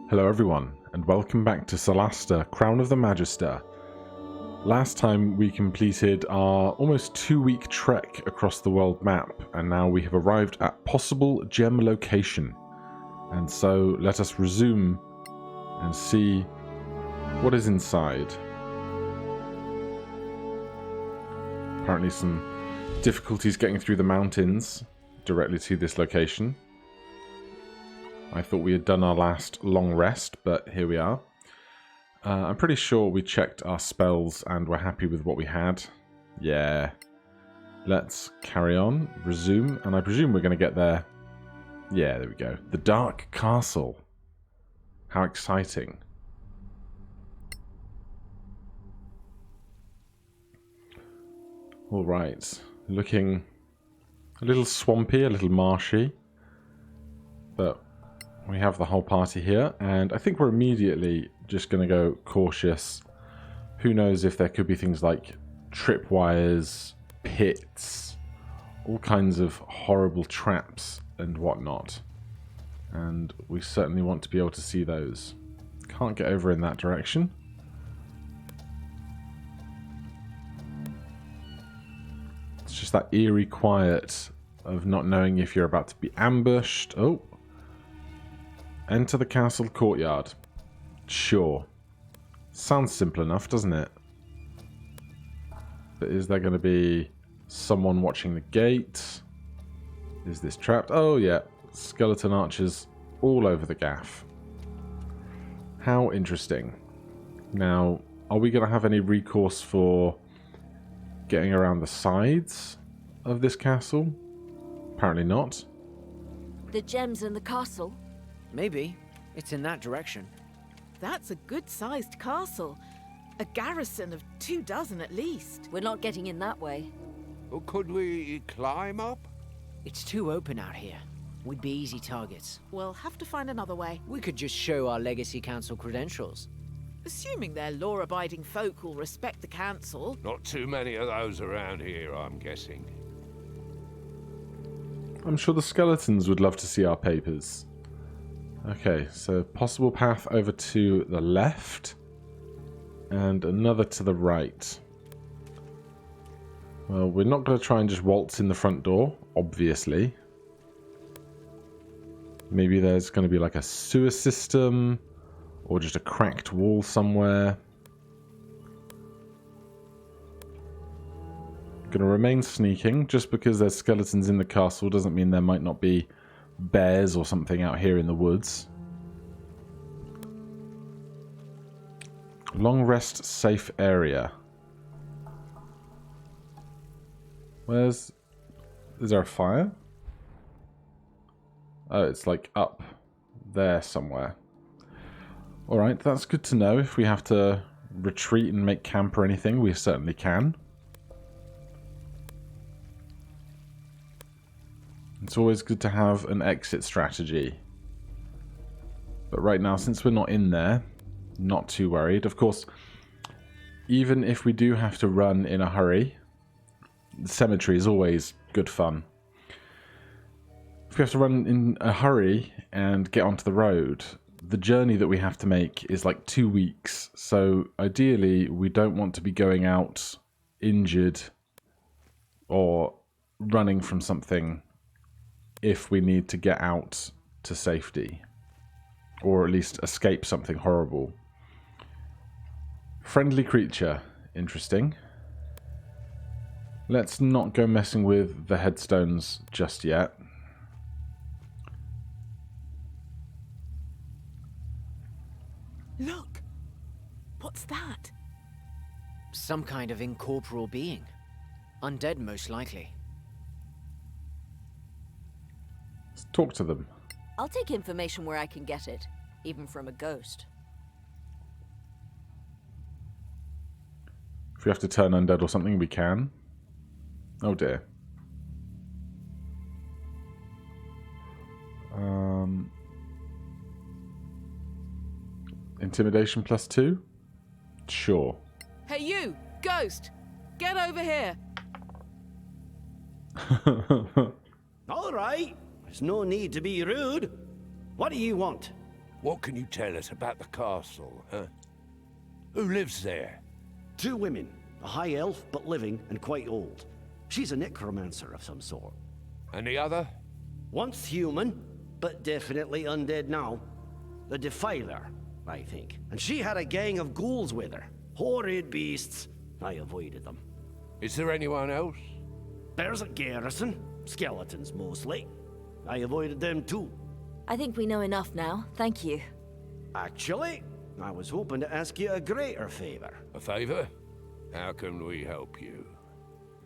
Hello everyone, and welcome back to Solasta Crown of the Magister. Last time we completed our almost 2-week trek across the world map, and now we have arrived at possible gem location. And so let us resume and see what is inside. Apparently some difficulties getting through the mountains directly to this location. I thought we had done our last long rest, but here we are. I'm pretty sure we checked our spells and we're happy with what we had. Yeah. Let's carry on, resume, and I presume we're going to get there. Yeah, there we go. The Dark Castle. How exciting. Alright. Looking a little swampy, a little marshy. But we have the whole party here, and I think we're immediately just going to go cautious. Who knows if there could be things like tripwires, pits, all kinds of horrible traps and whatnot. And we certainly want to be able to see those. Can't get over in that direction. It's just that eerie quiet of not knowing if you're about to be ambushed. Oh. Enter the castle courtyard. Sure. Sounds simple enough, doesn't it? But is there going to be someone watching the gate? Is this trapped? Oh yeah. Skeleton archers all over the gaff. How interesting. Now, are we going to have any recourse for getting around the sides of this castle? Apparently not. The gems in the castle? Maybe. It's in that direction. That's a good-sized castle. A garrison of 24 at least. We're not getting in that way. Or could we climb up? It's too open out here. We'd be easy targets. We'll have to find another way. We could just show our Legacy Council credentials. Assuming they're law-abiding folk who'll respect the council. Not too many of those around here, I'm guessing. I'm sure the skeletons would love to see our papers. Okay, so possible path over to the left and another to the right. Well, we're not going to try and just waltz in the front door, obviously. Maybe there's going to be like a sewer system or just a cracked wall somewhere. Going to remain sneaking. Just because there's skeletons in the castle doesn't mean there might not be bears or something out here in the woods. Long rest safe area. Is there a fire? Oh, it's like up there somewhere. Alright, that's good to know. If we have to retreat and make camp or anything, we certainly can. It's always good to have an exit strategy. But right now, since we're not in there, not too worried. Of course, even if we do have to run in a hurry, the cemetery is always good fun. If we have to run in a hurry and get onto the road, the journey that we have to make is like 2 weeks. So ideally, we don't want to be going out injured or running from something if we need to get out to safety, or at least escape something horrible. Friendly creature, interesting. Let's not go messing with the headstones just yet. Look! What's that? Some kind of incorporeal being. Undead, most likely. Let's talk to them. I'll take information where I can get it, even from a ghost. If we have to turn undead or something, we can. Oh dear. Intimidation +2? Sure. Hey you, ghost! Get over here! All right. There's no need to be rude. What do you want? What can you tell us about the castle, huh? Who lives there? 2 women. A high elf, but living, and quite old. She's a necromancer of some sort. And the other? Once human, but definitely undead now. The Defiler, I think. And she had a gang of ghouls with her. Horrid beasts. I avoided them. Is there anyone else? There's a garrison. Skeletons, mostly. I avoided them too. I think we know enough now. Thank you. Actually, I was hoping to ask you a greater favor. A favor? How can we help you?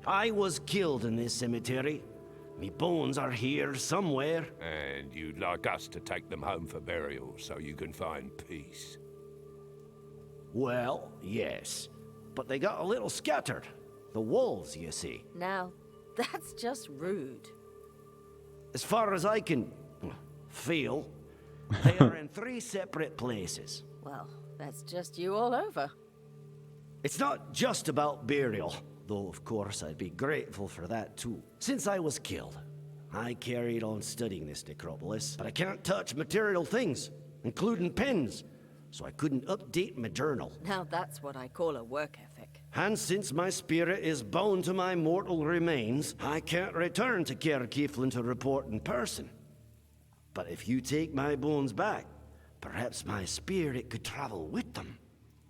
I was killed in this cemetery. Me bones are here somewhere. And you'd like us to take them home for burial so you can find peace? Well, yes. But they got a little scattered. The wolves, you see. Now, that's just rude. As far as I can feel, they are in 3 separate places. Well, that's just you all over. It's not just about burial, though of course I'd be grateful for that too. Since I was killed, I carried on studying this necropolis, but I can't touch material things, including pens, so I couldn't update my journal. Now that's what I call a work ethic. And since my spirit is bound to my mortal remains, I can't return to Caer Cieflin to report in person. But if you take my bones back, perhaps my spirit could travel with them,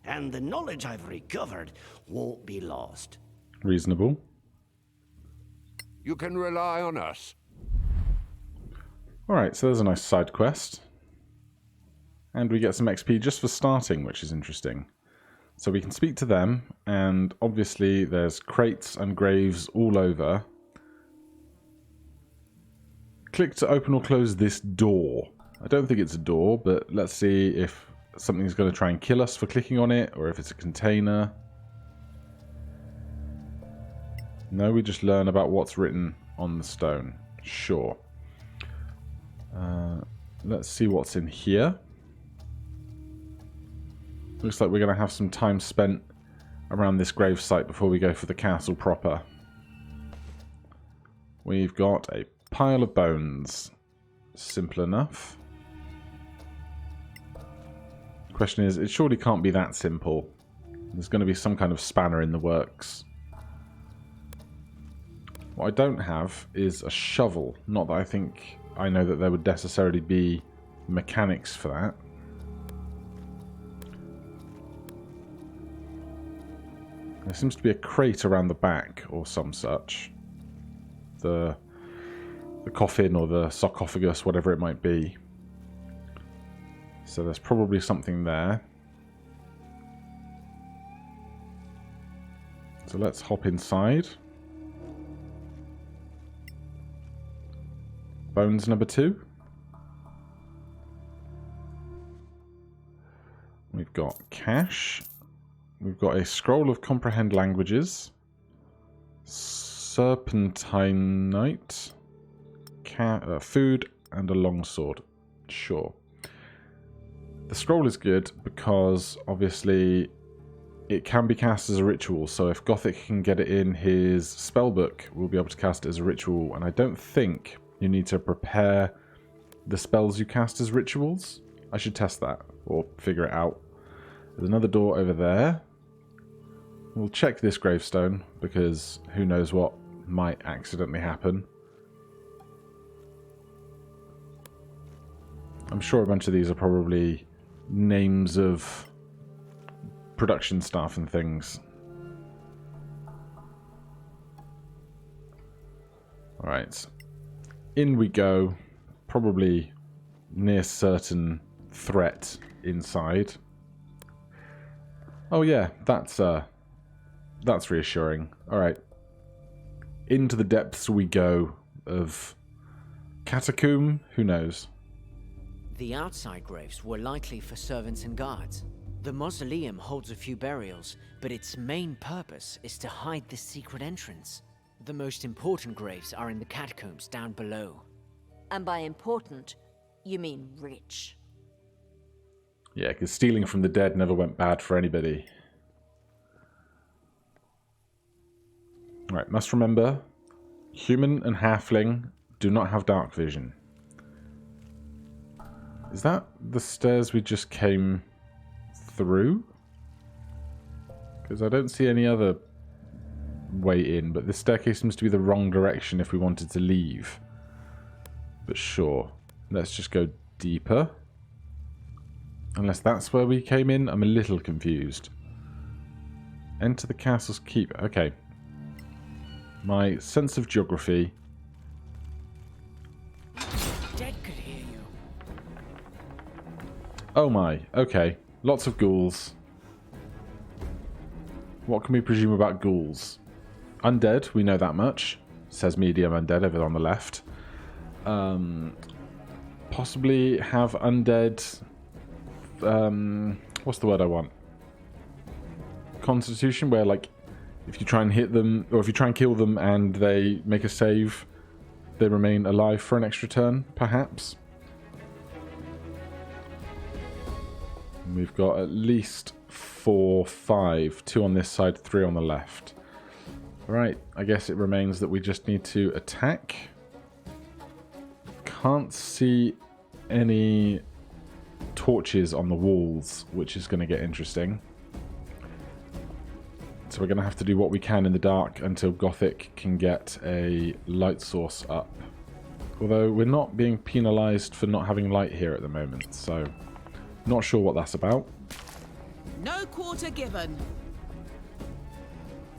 and the knowledge I've recovered won't be lost. Reasonable. You can rely on us. Alright, so there's a nice side quest. And we get some XP just for starting, which is interesting. So we can speak to them, and obviously there's crates and graves all over. Click to open or close this door. I don't think it's a door, but let's see if something's going to try and kill us for clicking on it, or if it's a container. No, we just learn about what's written on the stone. Sure. Let's see what's in here. Looks like we're going to have some time spent around this grave site before we go for the castle proper. We've got a pile of bones. Simple enough. Question is, it surely can't be that simple. There's going to be some kind of spanner in the works. What I don't have is a shovel. Not that I think I know that there would necessarily be mechanics for that. There seems to be a crate around the back or some such. The coffin or the sarcophagus, whatever it might be. So there's probably something there. So let's hop inside. Bones number 2. We've got cash. We've got a scroll of comprehend languages. Serpentinite. Food and a longsword. Sure. The scroll is good because obviously it can be cast as a ritual. So if Gothic can get it in his spellbook, we'll be able to cast it as a ritual. And I don't think you need to prepare the spells you cast as rituals. I should test that or figure it out. There's another door over there. We'll check this gravestone because who knows what might accidentally happen. I'm sure a bunch of these are probably names of production staff and things. Alright. In we go. Probably near certain threat inside. Oh yeah, that's reassuring. Alright. Into the depths we go of catacomb? Who knows? The outside graves were likely for servants and guards. The mausoleum holds a few burials, but its main purpose is to hide the secret entrance. The most important graves are in the catacombs down below. And by important, you mean rich. Yeah, because stealing from the dead never went bad for anybody. Right, must remember, human and halfling do not have dark vision. Is that the stairs we just came through? Because I don't see any other way in, but this staircase seems to be the wrong direction if we wanted to leave. But sure, let's just go deeper. Unless that's where we came in, I'm a little confused. Enter the castle's keep. Okay. My sense of geography. Dead could hear you. Oh my, okay. Lots of ghouls. What can we presume about ghouls? Undead, we know that much. Says medium undead over on the left. Possibly have undead... what's the word I want? Constitution, where like if you try and hit them, or if you try and kill them and they make a save, they remain alive for an extra turn, perhaps. And we've got at least 4, 5, 2 on this side, 3 on the left. Right, I guess it remains that we just need to attack. Can't see any torches on the walls, which is going to get interesting. So we're going to have to do what we can in the dark until Gothic can get a light source up. Although we're not being penalised for not having light here at the moment, so not sure what that's about. No quarter given.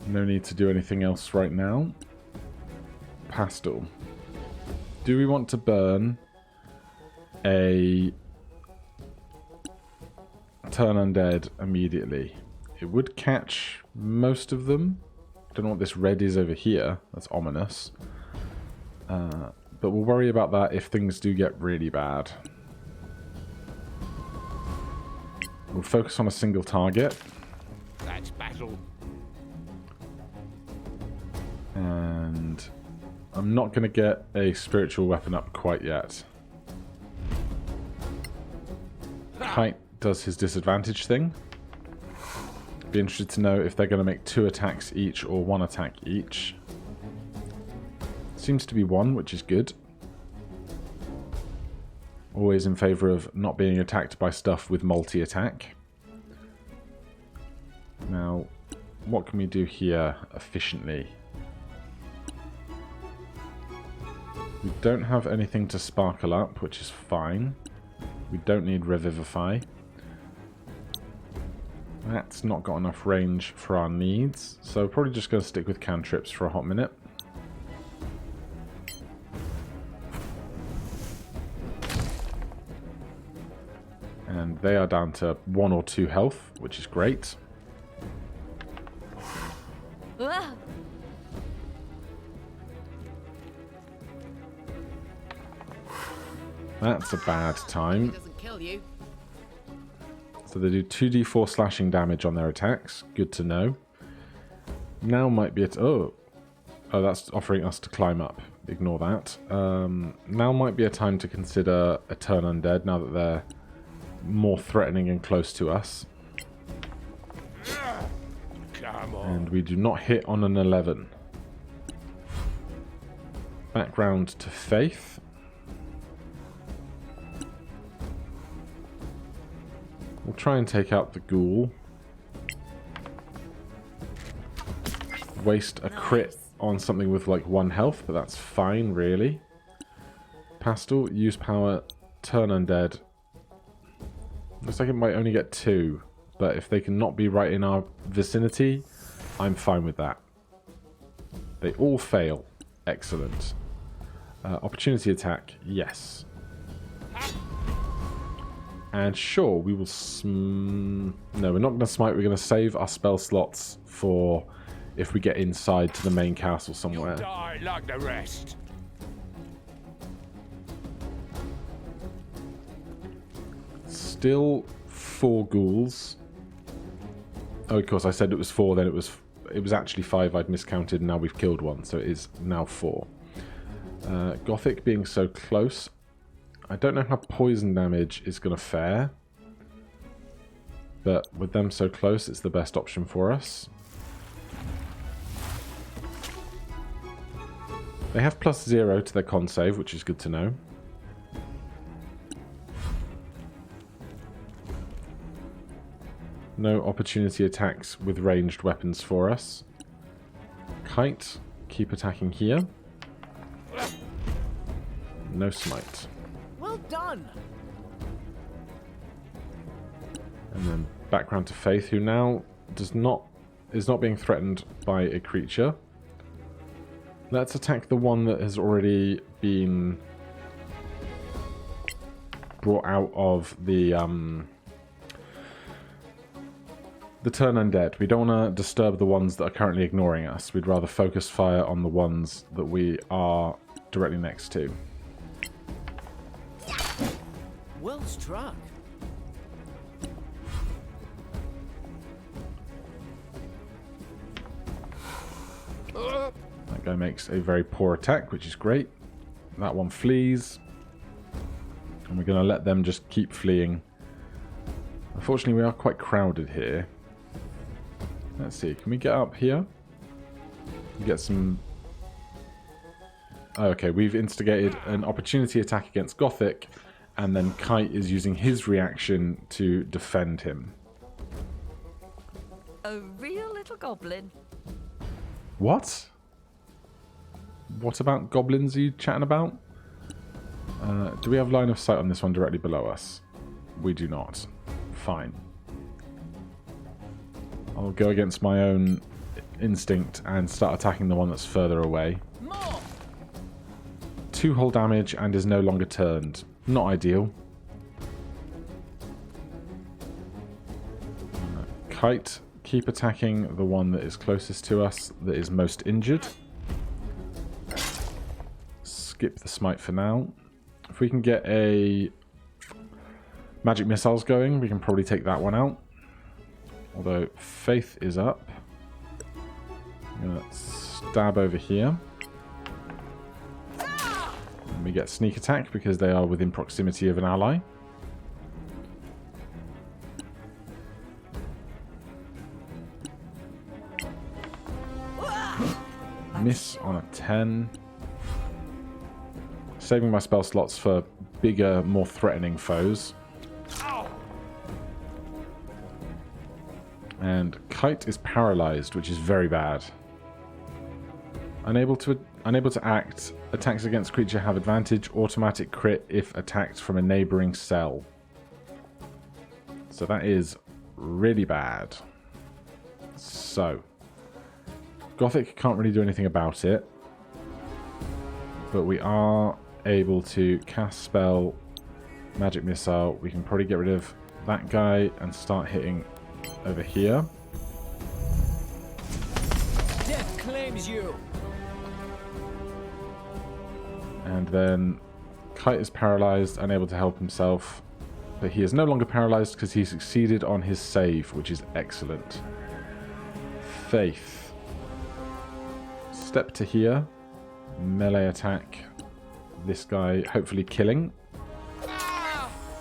No need to do anything else right now. Pastel. Do we want to burn a turn undead immediately? It would catch most of them. Don't know what this red is over here. That's ominous. But we'll worry about that if things do get really bad. We'll focus on a single target. That's battle. And I'm not going to get a spiritual weapon up quite yet. Height does his disadvantage thing. Be interested to know if they're going to make 2 attacks each or 1 attack each. Seems to be 1, which is good. Always in favour of not being attacked by stuff with multi-attack. Now, what can we do here efficiently? We don't have anything to sparkle up, which is fine. We don't need Revivify. That's not got enough range for our needs, so probably just going to stick with cantrips for a hot minute. And they are down to 1 or 2 health, which is great. Ah! That's a bad time. Doesn't kill you. So they do 2d4 slashing damage on their attacks. Good to know. Now might be it. Oh, that's offering us to climb up. Ignore that. Now might be a time to consider a turn undead now that they're more threatening and close to us. Come on. And we do not hit on an 11. Background to Faith. We'll try and take out the ghoul. Waste a crit on something with like 1 health, but that's fine, really. Pastel, use power, turn undead. Looks like it might only get 2, but if they can not be right in our vicinity, I'm fine with that. They all fail. Excellent. Opportunity attack, yes. And sure, we will no, we're not going to smite. We're going to save our spell slots for if we get inside to the main castle somewhere. You'll die like the rest. Still 4 ghouls. Oh, of course, I said it was 4, then it was actually 5. I'd miscounted, and now we've killed 1, so it is now 4. Gothic being so close. I don't know how poison damage is going to fare, but with them so close, it's the best option for us. They have +0 to their con save, which is good to know. No opportunity attacks with ranged weapons for us. Kite, keep attacking here. No smite. Well done! And then back round to Faith, who now is not being threatened by a creature. Let's attack the one that has already been brought out of the turn undead. We don't want to disturb the ones that are currently ignoring us. We'd rather focus fire on the ones that we are directly next to. Well struck. That guy makes a very poor attack, which is great. That one flees. And we're going to let them just keep fleeing. Unfortunately, we are quite crowded here. Let's see, can we get up here? Get some... Okay, we've instigated an opportunity attack against Gothic, and then Kite is using his reaction to defend him. A real little goblin. What? What about goblins are you chatting about? Do we have line of sight on this one directly below us? We do not. Fine. I'll go against my own instinct and start attacking the one that's further away. 2 hull damage and is no longer turned. Not ideal. Kite, keep attacking the one that is closest to us, that is most injured. Skip the smite for now. If we can get a magic missiles going, we can probably take that one out. Although Faith is up. I'm going to stab over here. And we get sneak attack because they are within proximity of an ally. Miss on a 10. Saving my spell slots for bigger, more threatening foes. And Kite is paralyzed, which is very bad. Unable to act. Attacks against creature have advantage. Automatic crit if attacked from a neighboring cell. So that is really bad. So Gothic can't really do anything about it. But we are able to cast spell, magic missile. We can probably get rid of that guy and start hitting over here. Death claims you. And then Kite is paralyzed, unable to help himself. But he is no longer paralyzed because he succeeded on his save, which is excellent. Faith. Step to here. Melee attack. This guy hopefully killing.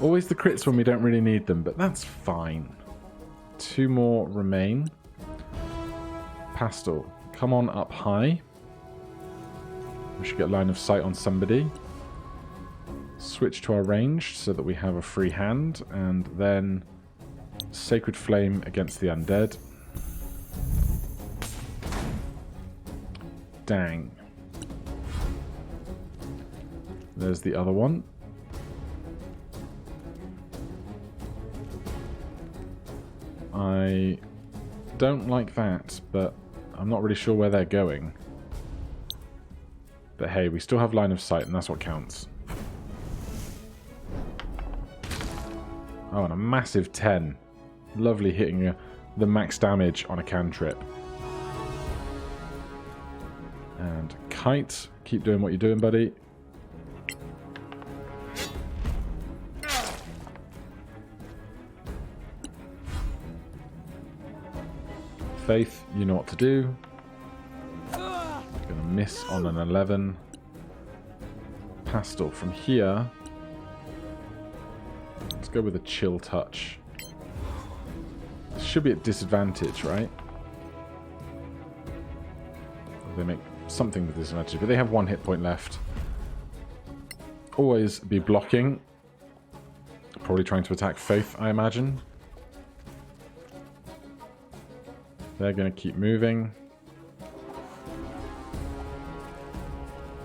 Always the crits when we don't really need them, but that's fine. 2 more remain. Pastel, come on up high. We should get line of sight on somebody. Switch to our ranged so that we have a free hand, and then Sacred Flame against the undead. Dang. There's the other one. I don't like that, but I'm not really sure where they're going. But hey, we still have line of sight, and that's what counts. Oh, and a massive 10. Lovely hitting the max damage on a cantrip. And Kite, keep doing what you're doing, buddy. Faith, you know what to do. Gonna miss on an 11. Pastel, from here. Let's go with a chill touch. This should be at disadvantage, right? They make something with disadvantage, but they have 1 hit point left. Always be blocking. Probably trying to attack Faith, I imagine. They're going to keep moving.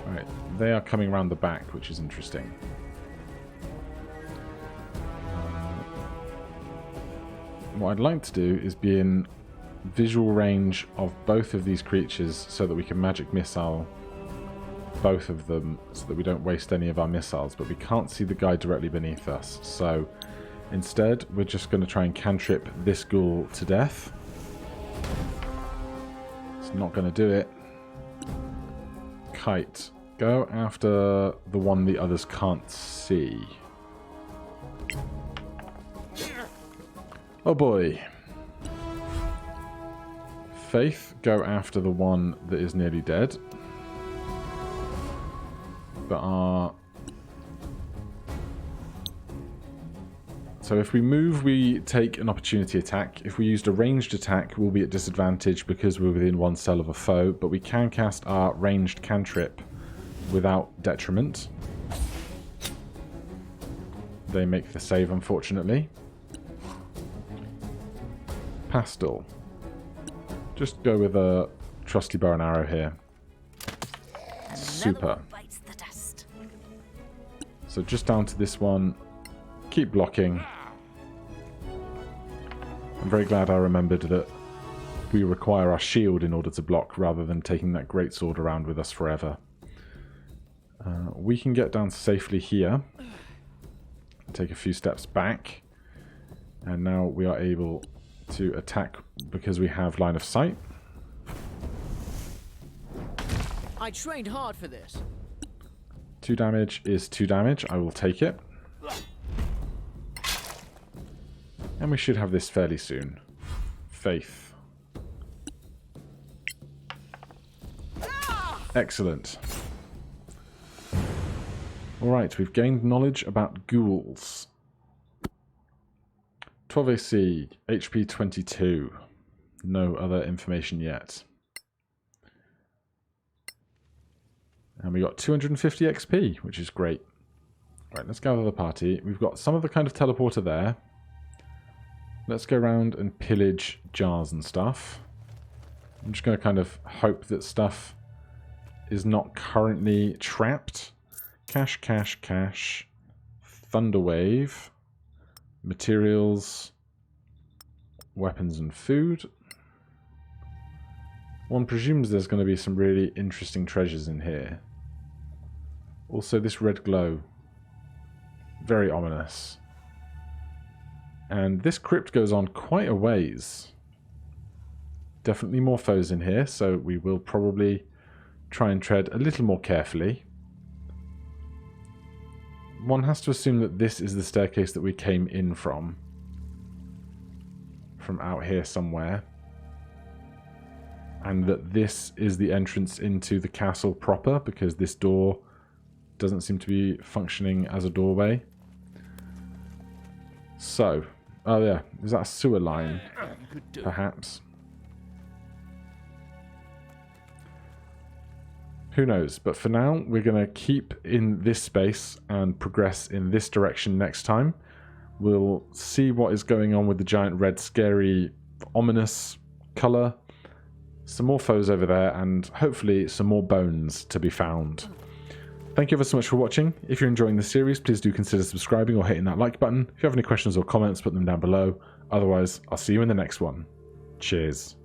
Right, they are coming around the back, which is interesting. What I'd like to do is be in visual range of both of these creatures so that we can magic missile both of them so that we don't waste any of our missiles, but we can't see the guy directly beneath us. So instead, we're just going to try and cantrip this ghoul to death. It's not going to do it. Kite. Go after the one the others can't see. Oh boy. Faith, go after the one that is nearly dead. But so if we move, we take an opportunity attack. If we used a ranged attack, we'll be at disadvantage because we're within one cell of a foe, but we can cast our ranged cantrip without detriment. They make the save, unfortunately. Pastel. Just go with a trusty bow and arrow here. Super. So just down to this one. Keep blocking. I'm very glad I remembered that we require our shield in order to block rather than taking that greatsword around with us forever. We can get down safely here. Take a few steps back. And now we are able to attack because we have line of sight. I trained hard for this. 2 damage is 2 damage. I will take it. And we should have this fairly soon. Faith. Excellent. Alright, we've gained knowledge about ghouls. 12 AC, HP 22. No other information yet. And we got 250 XP, which is great. Right, let's gather the party. We've got some of the kind of teleporter there. Let's go around and pillage jars and stuff. I'm just going to kind of hope that stuff is not currently trapped. Cash, cash, cash. Thunderwave. Materials. Weapons and food. One presumes there's going to be some really interesting treasures in here. Also this red glow. Very ominous. And this crypt goes on quite a ways. Definitely more foes in here, so we will probably try and tread a little more carefully. One has to assume that this is the staircase that we came in from. From out here somewhere. And that this is the entrance into the castle proper, because this door doesn't seem to be functioning as a doorway. So, oh yeah, is that a sewer line? Perhaps. Who knows? But for now, we're going to keep in this space and progress in this direction next time. We'll see what is going on with the giant red, scary, ominous colour. Some more foes over there, and hopefully some more bones to be found. Thank you ever so much for watching. If you're enjoying the series, please do consider subscribing or hitting that like button. If you have any questions or comments, put them down below. Otherwise, I'll see you in the next one. Cheers.